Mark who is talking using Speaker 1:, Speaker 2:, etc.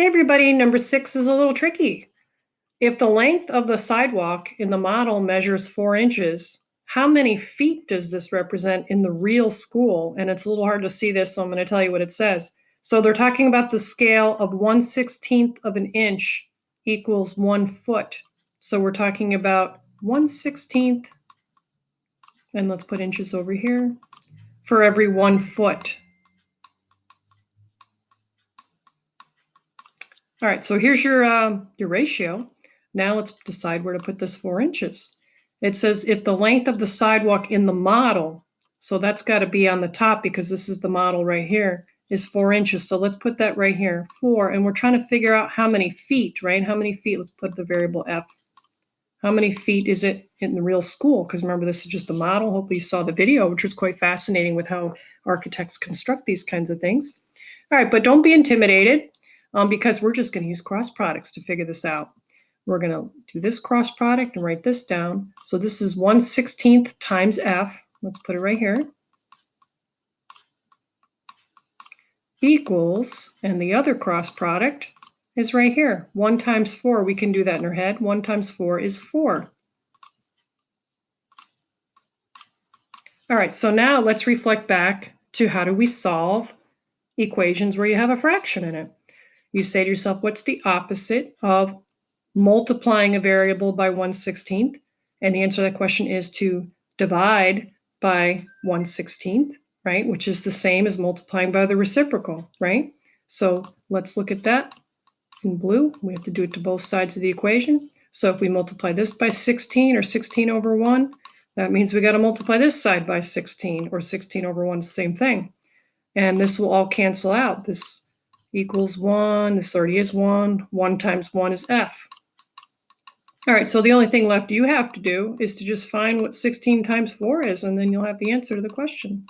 Speaker 1: Hey everybody, number 6 is a little tricky. If the length of the sidewalk in the model measures 4 inches, how many feet does this represent in the real school? And it's a little hard to see this, so I'm going to tell you what it says. So they're talking about the scale of 1/16 of an inch equals 1 foot. So we're talking about 1/16, and let's put inches over here, for every 1 foot. All right, so here's your ratio. Now let's decide where to put this 4 inches. It says if the length of the sidewalk in the model, so that's got to be on the top because this is the model right here, is 4 inches. So let's put that right here, 4. And we're trying to figure out how many feet, right? How many feet? Let's put the variable f. How many feet is it in the real school? Because remember, this is just a model. Hopefully you saw the video, which was quite fascinating with how architects construct these kinds of things. All right, but don't be intimidated because we're just going to use cross products to figure this out. We're going to do this cross product and write this down. So this is 1/16 times f. Let's put it right here. Equals, and the other cross product is right here. 1 times 4, we can do that in our head. 1 times 4 is 4. All right, so now let's reflect back to how do we solve equations where you have a fraction in it. You say to yourself, what's the opposite of multiplying a variable by 1/16? And the answer to that question is to divide by 1/16, right? Which is the same as multiplying by the reciprocal, right? So let's look at that in blue. We have to do it to both sides of the equation. So if we multiply this by 16 or 16 over 1, that means we got to multiply this side by 16 or 16 over 1, same thing. And this will all cancel out. This equals 1. This already is 1. 1 times 1 is f. All right, so the only thing left you have to do is to just find what 16 times 4 is, and then you'll have the answer to the question.